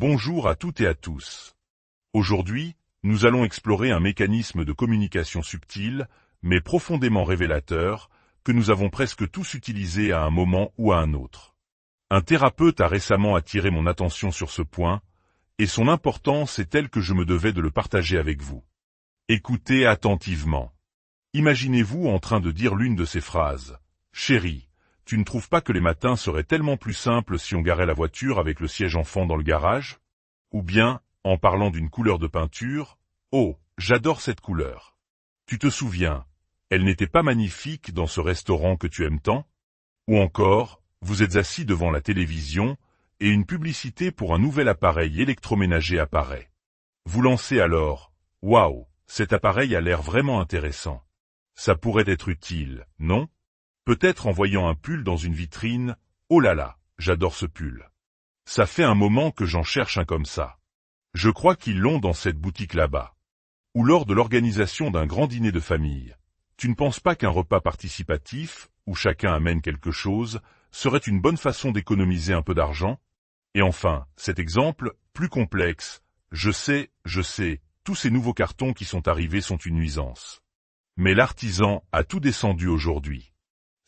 Bonjour à toutes et à tous. Aujourd'hui, nous allons explorer un mécanisme de communication subtil, mais profondément révélateur, que nous avons presque tous utilisé à un moment ou à un autre. Un thérapeute a récemment attiré mon attention sur ce point, et son importance est telle que je me devais de le partager avec vous. Écoutez attentivement. Imaginez-vous en train de dire l'une de ces phrases. « Chérie, tu ne trouves pas que les matins seraient tellement plus simples si on garait la voiture avec le siège enfant dans le garage ?» Ou bien, en parlant d'une couleur de peinture, « Oh, j'adore cette couleur. Tu te souviens, elle n'était pas magnifique dans ce restaurant que tu aimes tant ?» Ou encore, vous êtes assis devant la télévision et une publicité pour un nouvel appareil électroménager apparaît. Vous lancez alors « Waouh, cet appareil a l'air vraiment intéressant. Ça pourrait être utile, non ?» Peut-être en voyant un pull dans une vitrine, « Oh là là, j'adore ce pull. Ça fait un moment que j'en cherche un comme ça. Je crois qu'ils l'ont dans cette boutique là-bas. » Ou lors de l'organisation d'un grand dîner de famille. Tu ne penses pas qu'un repas participatif, où chacun amène quelque chose, serait une bonne façon d'économiser un peu d'argent? Et enfin, cet exemple, plus complexe, je sais, tous ces nouveaux cartons qui sont arrivés sont une nuisance. Mais l'artisan a tout descendu aujourd'hui.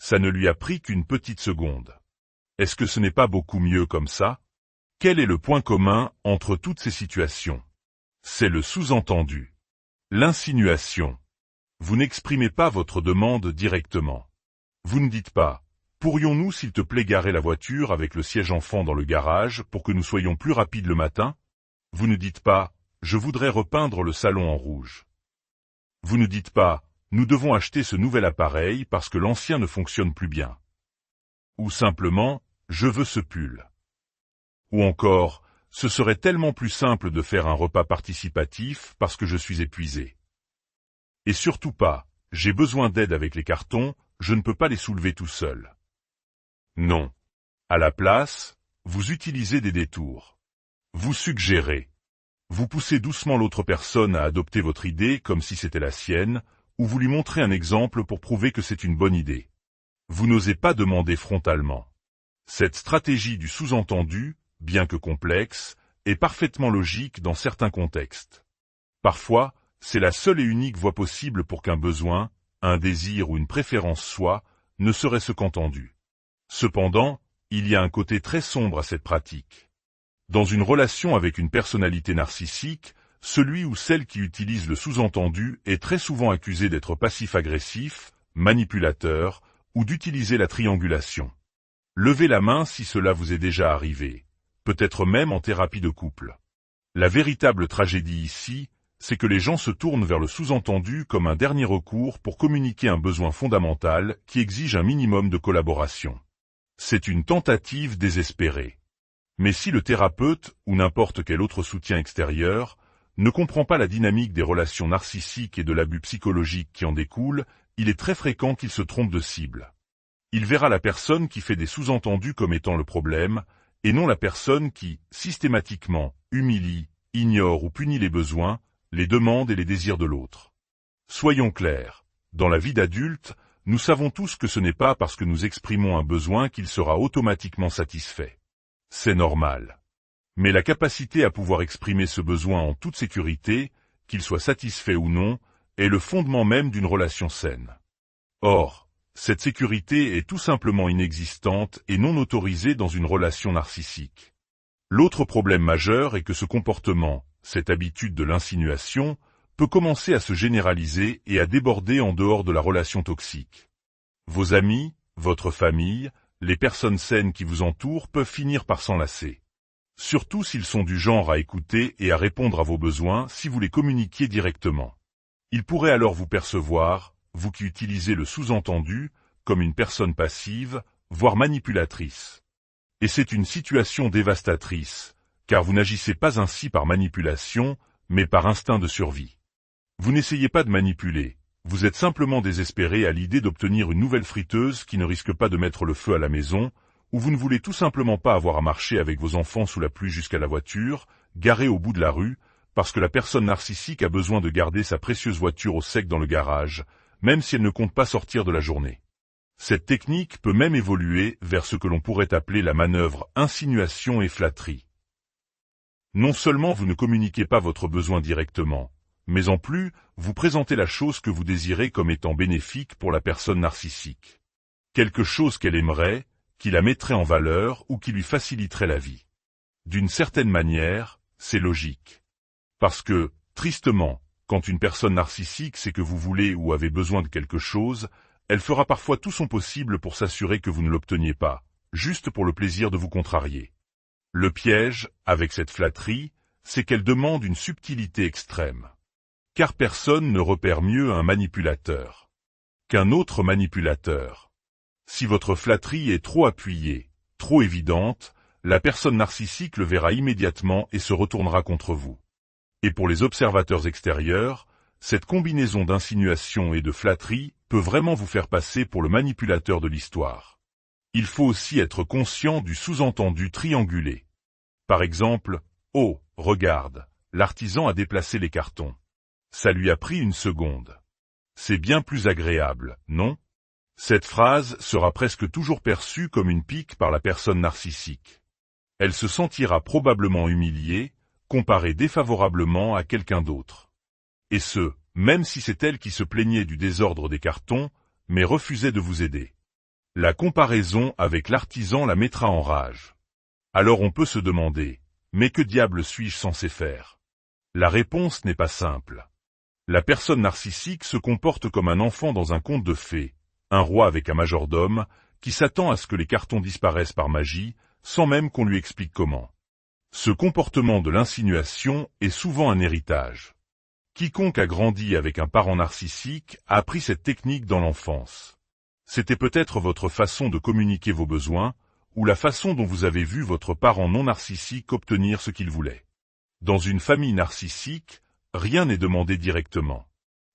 Ça ne lui a pris qu'une petite seconde. Est-ce que ce n'est pas beaucoup mieux comme ça? Quel est le point commun entre toutes ces situations? C'est le sous-entendu. L'insinuation. Vous n'exprimez pas votre demande directement. Vous ne dites pas « Pourrions-nous s'il te plaît garer la voiture avec le siège enfant dans le garage pour que nous soyons plus rapides le matin ?» Vous ne dites pas « Je voudrais repeindre le salon en rouge ». Vous ne dites pas « Nous devons acheter ce nouvel appareil parce que l'ancien ne fonctionne plus bien ». Ou simplement « Je veux ce pull ». Ou encore « Ce serait tellement plus simple de faire un repas participatif parce que je suis épuisé ». Et surtout pas « J'ai besoin d'aide avec les cartons, je ne peux pas les soulever tout seul ». Non. À la place, vous utilisez des détours. Vous suggérez. Vous poussez doucement l'autre personne à adopter votre idée comme si c'était la sienne, ou vous lui montrez un exemple pour prouver que c'est une bonne idée. Vous n'osez pas demander frontalement. Cette stratégie du sous-entendu, bien que complexe, est parfaitement logique dans certains contextes. Parfois, c'est la seule et unique voie possible pour qu'un besoin, un désir ou une préférence soit, ne serait-ce qu'entendu. Cependant, il y a un côté très sombre à cette pratique. Dans une relation avec une personnalité narcissique, celui ou celle qui utilise le sous-entendu est très souvent accusé d'être passif-agressif, manipulateur, ou d'utiliser la triangulation. Levez la main si cela vous est déjà arrivé, peut-être même en thérapie de couple. La véritable tragédie ici, c'est que les gens se tournent vers le sous-entendu comme un dernier recours pour communiquer un besoin fondamental qui exige un minimum de collaboration. C'est une tentative désespérée. Mais si le thérapeute, ou n'importe quel autre soutien extérieur, ne comprend pas la dynamique des relations narcissiques et de l'abus psychologique qui en découle, il est très fréquent qu'il se trompe de cible. Il verra la personne qui fait des sous-entendus comme étant le problème, et non la personne qui, systématiquement, humilie, ignore ou punit les besoins, les demandes et les désirs de l'autre. Soyons clairs, dans la vie d'adulte, nous savons tous que ce n'est pas parce que nous exprimons un besoin qu'il sera automatiquement satisfait. C'est normal. Mais la capacité à pouvoir exprimer ce besoin en toute sécurité, qu'il soit satisfait ou non, est le fondement même d'une relation saine. Or, cette sécurité est tout simplement inexistante et non autorisée dans une relation narcissique. L'autre problème majeur est que ce comportement, cette habitude de l'insinuation, peut commencer à se généraliser et à déborder en dehors de la relation toxique. Vos amis, votre famille, les personnes saines qui vous entourent peuvent finir par s'enlacer. Surtout s'ils sont du genre à écouter et à répondre à vos besoins si vous les communiquiez directement. Ils pourraient alors vous percevoir, vous qui utilisez le sous-entendu, comme une personne passive, voire manipulatrice. Et c'est une situation dévastatrice, car vous n'agissez pas ainsi par manipulation, mais par instinct de survie. Vous n'essayez pas de manipuler, vous êtes simplement désespéré à l'idée d'obtenir une nouvelle friteuse qui ne risque pas de mettre le feu à la maison, ou vous ne voulez tout simplement pas avoir à marcher avec vos enfants sous la pluie jusqu'à la voiture, garée au bout de la rue, parce que la personne narcissique a besoin de garder sa précieuse voiture au sec dans le garage, même si elle ne compte pas sortir de la journée. Cette technique peut même évoluer vers ce que l'on pourrait appeler la manœuvre insinuation et flatterie. Non seulement vous ne communiquez pas votre besoin directement, mais en plus, vous présentez la chose que vous désirez comme étant bénéfique pour la personne narcissique. Quelque chose qu'elle aimerait, qui la mettrait en valeur ou qui lui faciliterait la vie. D'une certaine manière, c'est logique. Parce que, tristement, quand une personne narcissique sait que vous voulez ou avez besoin de quelque chose, elle fera parfois tout son possible pour s'assurer que vous ne l'obteniez pas, juste pour le plaisir de vous contrarier. Le piège, avec cette flatterie, c'est qu'elle demande une subtilité extrême. Car personne ne repère mieux un manipulateur qu'un autre manipulateur. Si votre flatterie est trop appuyée, trop évidente, la personne narcissique le verra immédiatement et se retournera contre vous. Et pour les observateurs extérieurs, cette combinaison d'insinuation et de flatterie peut vraiment vous faire passer pour le manipulateur de l'histoire. Il faut aussi être conscient du sous-entendu triangulé. Par exemple, « Oh, regarde, l'artisan a déplacé les cartons. Ça lui a pris une seconde. C'est bien plus agréable, non ?» Cette phrase sera presque toujours perçue comme une pique par la personne narcissique. Elle se sentira probablement humiliée, comparée défavorablement à quelqu'un d'autre. Et ce, même si c'est elle qui se plaignait du désordre des cartons, mais refusait de vous aider. La comparaison avec l'artisan la mettra en rage. Alors on peut se demander, mais que diable suis-je censé faire? La réponse n'est pas simple. La personne narcissique se comporte comme un enfant dans un conte de fées, un roi avec un majordome, qui s'attend à ce que les cartons disparaissent par magie, sans même qu'on lui explique comment. Ce comportement de l'insinuation est souvent un héritage. Quiconque a grandi avec un parent narcissique a appris cette technique dans l'enfance. C'était peut-être votre façon de communiquer vos besoins, ou la façon dont vous avez vu votre parent non narcissique obtenir ce qu'il voulait. Dans une famille narcissique, rien n'est demandé directement.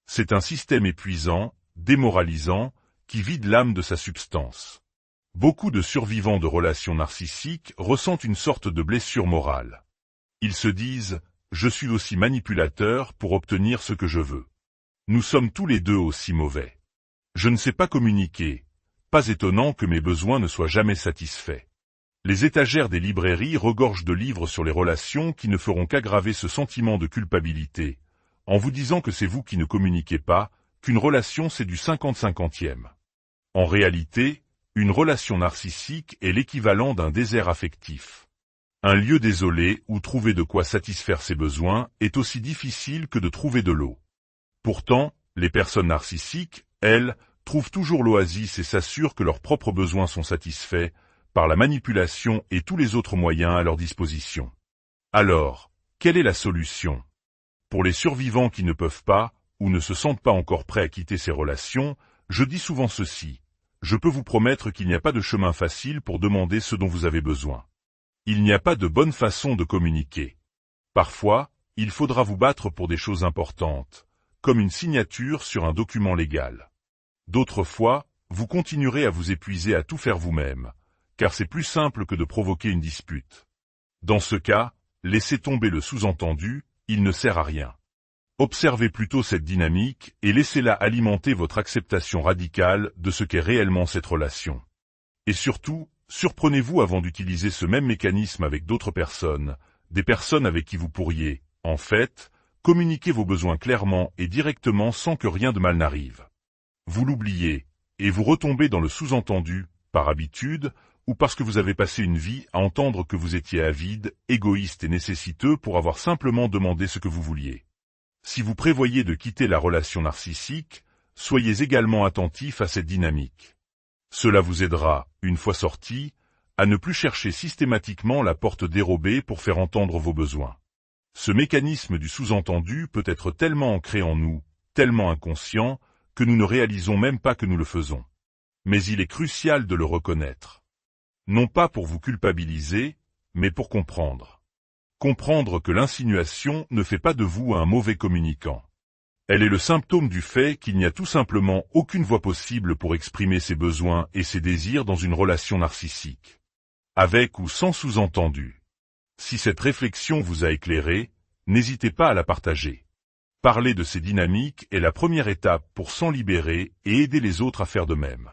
C'est un système épuisant, démoralisant, qui vide l'âme de sa substance. Beaucoup de survivants de relations narcissiques ressentent une sorte de blessure morale. Ils se disent « Je suis aussi manipulateur pour obtenir ce que je veux. Nous sommes tous les deux aussi mauvais. Je ne sais pas communiquer. Pas étonnant que mes besoins ne soient jamais satisfaits. » Les étagères des librairies regorgent de livres sur les relations qui ne feront qu'aggraver ce sentiment de culpabilité, en vous disant que c'est vous qui ne communiquez pas, qu'une relation c'est du 50-50e. En réalité, une relation narcissique est l'équivalent d'un désert affectif. Un lieu désolé où trouver de quoi satisfaire ses besoins est aussi difficile que de trouver de l'eau. Pourtant, les personnes narcissiques, elles, trouvent toujours l'oasis et s'assurent que leurs propres besoins sont satisfaits, par la manipulation et tous les autres moyens à leur disposition. Alors, quelle est la solution? Pour les survivants qui ne peuvent pas, ou ne se sentent pas encore prêts à quitter ces relations, je dis souvent ceci. Je peux vous promettre qu'il n'y a pas de chemin facile pour demander ce dont vous avez besoin. Il n'y a pas de bonne façon de communiquer. Parfois, il faudra vous battre pour des choses importantes, comme une signature sur un document légal. D'autres fois, vous continuerez à vous épuiser à tout faire vous-même, car c'est plus simple que de provoquer une dispute. Dans ce cas, laissez tomber le sous-entendu, il ne sert à rien. Observez plutôt cette dynamique et laissez-la alimenter votre acceptation radicale de ce qu'est réellement cette relation. Et surtout, surprenez-vous avant d'utiliser ce même mécanisme avec d'autres personnes, des personnes avec qui vous pourriez, en fait, communiquer vos besoins clairement et directement sans que rien de mal n'arrive. Vous l'oubliez, et vous retombez dans le sous-entendu, par habitude, ou parce que vous avez passé une vie à entendre que vous étiez avide, égoïste et nécessiteux pour avoir simplement demandé ce que vous vouliez. Si vous prévoyez de quitter la relation narcissique, soyez également attentif à cette dynamique. Cela vous aidera, une fois sorti, à ne plus chercher systématiquement la porte dérobée pour faire entendre vos besoins. Ce mécanisme du sous-entendu peut être tellement ancré en nous, tellement inconscient, que nous ne réalisons même pas que nous le faisons. Mais il est crucial de le reconnaître. Non pas pour vous culpabiliser, mais pour comprendre. Comprendre que l'insinuation ne fait pas de vous un mauvais communicant. Elle est le symptôme du fait qu'il n'y a tout simplement aucune voie possible pour exprimer ses besoins et ses désirs dans une relation narcissique. Avec ou sans sous-entendu. Si cette réflexion vous a éclairé, n'hésitez pas à la partager. Parler de ces dynamiques est la première étape pour s'en libérer et aider les autres à faire de même.